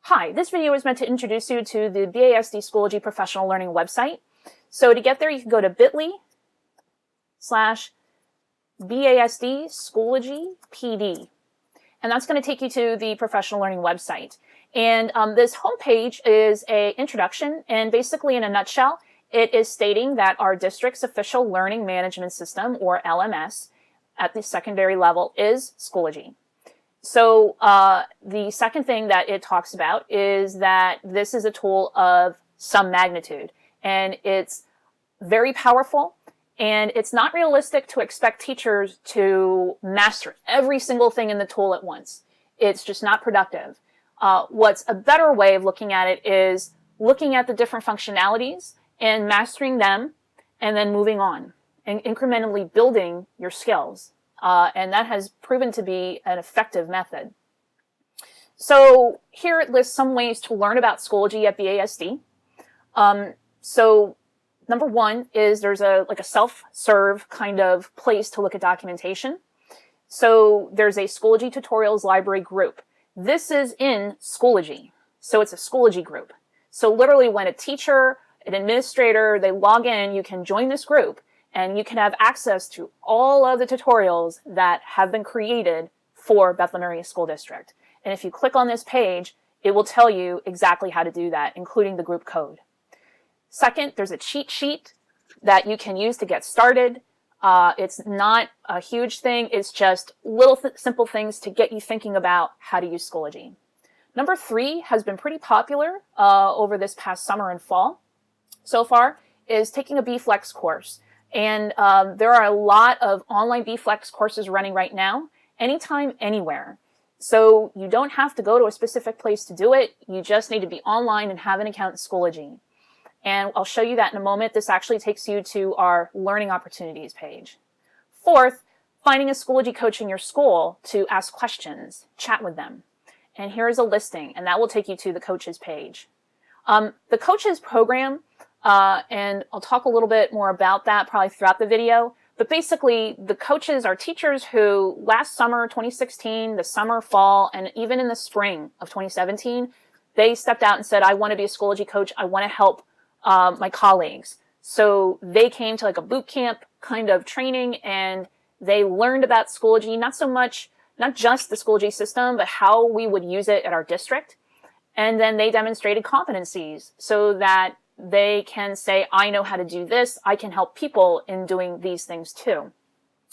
Hi, this video is meant to introduce you to the BASD Schoology Professional Learning website. So to get there, you can go to bit.ly/BASD Schoology PD. And that's going to take you to the Professional Learning website. And this homepage is an introduction, and basically in a nutshell, it is stating that our district's official learning management system, or LMS, at the secondary level is Schoology. So the second thing that it talks about is that this is a tool of some magnitude, and it's very powerful, and it's not realistic to expect teachers to master every single thing in the tool at once. It's just not productive. What's a better way of looking at it is looking at the different functionalities and mastering them, and then moving on and incrementally building your skills. And that has proven to be an effective method. So here it lists some ways to learn about Schoology at BASD. So number one is there's a self-serve kind of place to look at documentation. So there's a Schoology Tutorials Library group. This is in Schoology, so it's a Schoology group. So literally when a teacher, an administrator, they log in, you can join this group, and you can have access to all of the tutorials that have been created for Bethlehem Area School District. And if you click on this page, it will tell you exactly how to do that, including the group code. Second, there's a cheat sheet that you can use to get started. It's not a huge thing. It's just little simple things to get you thinking about how to use Schoology. Number three has been pretty popular over this past summer and fall so far, is taking a BFlex course. And there are a lot of online BFlex courses running right now, anytime, anywhere. So you don't have to go to a specific place to do it. You just need to be online and have an account in Schoology. And I'll show you that in a moment. This actually takes you to our Learning Opportunities page. Fourth, finding a Schoology coach in your school to ask questions, chat with them. And here's a listing, and that will take you to the coaches page. The coaches program, and I'll talk a little bit more about that probably throughout the video. But basically, the coaches are teachers who last summer, 2016, the summer, fall, and even in the spring of 2017, they stepped out and said, I want to be a Schoology coach. I want to help my colleagues. So they came to like a boot camp kind of training, and they learned about Schoology, not just the Schoology system, but how we would use it at our district. And then they demonstrated competencies so that they can say, I know how to do this. I can help people in doing these things too.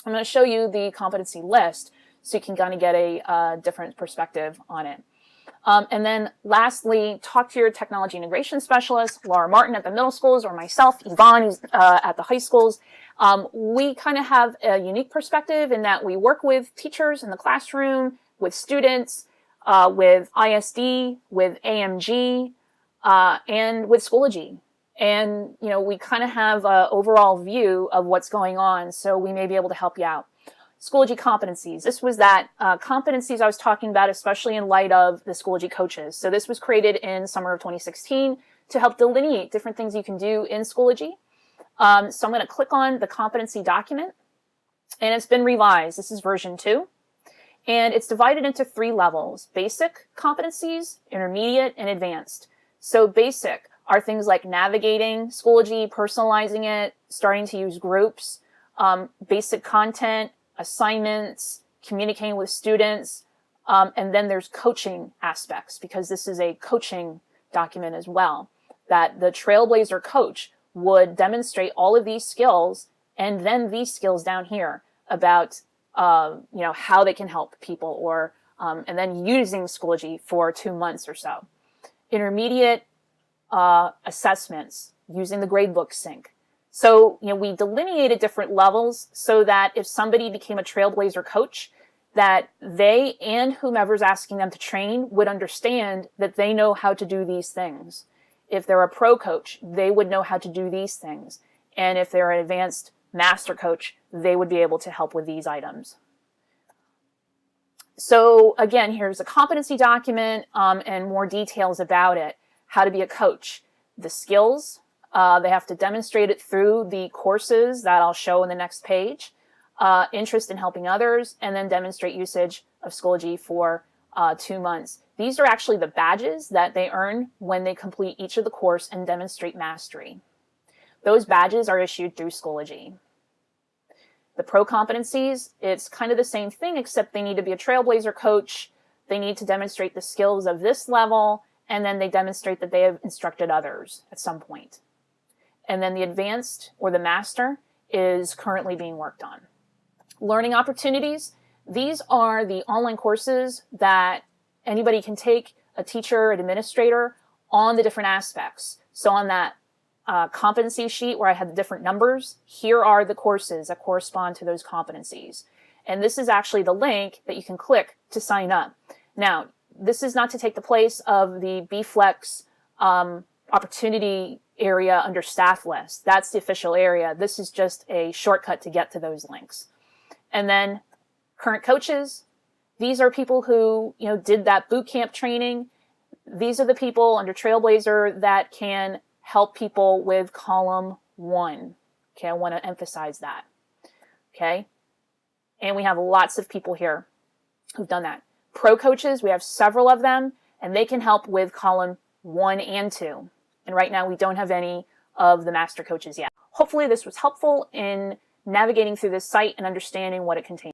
I'm going to show you the competency list so you can kind of get a different perspective on it. And then lastly, talk to your technology integration specialist, Laura Martin at the middle schools, or myself, Yvonne, who's at the high schools. We kind of have a unique perspective in that we work with teachers in the classroom, with students, with ISD, with AMG, and with Schoology. And, we kind of have an overall view of what's going on, so we may be able to help you out. Schoology competencies. This was that competencies I was talking about, especially in light of the Schoology coaches. So this was created in summer of 2016 to help delineate different things you can do in Schoology. So I'm going to click on the competency document, and it's been revised. This is version 2. And it's divided into 3 levels: basic competencies, intermediate, and advanced. So basic are things like navigating Schoology, personalizing it, starting to use groups, basic content, assignments, communicating with students, and then there's coaching aspects, because this is a coaching document as well, that the Trailblazer coach would demonstrate all of these skills, and then these skills down here about how they can help people, or and then using Schoology for 2 months or so. Intermediate assessments using the gradebook sync. So, we delineated different levels so that if somebody became a Trailblazer coach, that they and whomever's asking them to train would understand that they know how to do these things. If they're a pro coach, they would know how to do these things. And if they're an advanced master coach, they would be able to help with these items. So again, here's a competency document and more details about it. How to be a coach, the skills. They have to demonstrate it through the courses that I'll show in the next page, interest in helping others, and then demonstrate usage of Schoology for 2 months. These are actually the badges that they earn when they complete each of the course and demonstrate mastery. Those badges are issued through Schoology. The pro competencies, it's kind of the same thing, except they need to be a trailblazer coach. They need to demonstrate the skills of this level, and then they demonstrate that they have instructed others at some point. And then the advanced or the master is currently being worked on. Learning opportunities, these are the online courses that anybody can take, a teacher, an administrator, on the different aspects. So on that competency sheet where I had the different numbers, here are the courses that correspond to those competencies. And this is actually the link that you can click to sign up. Now, this is not to take the place of the BFlex opportunity area under staff list. That's the official area. This is just a shortcut to get to those links. And then current coaches, these are people who, did that boot camp training. These are the people under Trailblazer that can help people with column 1. Okay, I want to emphasize that. Okay, and we have lots of people here who've done that. Pro coaches, we have several of them, and they can help with column 1 and 2. And right now we don't have any of the master coaches yet. Hopefully this was helpful in navigating through this site and understanding what it contains.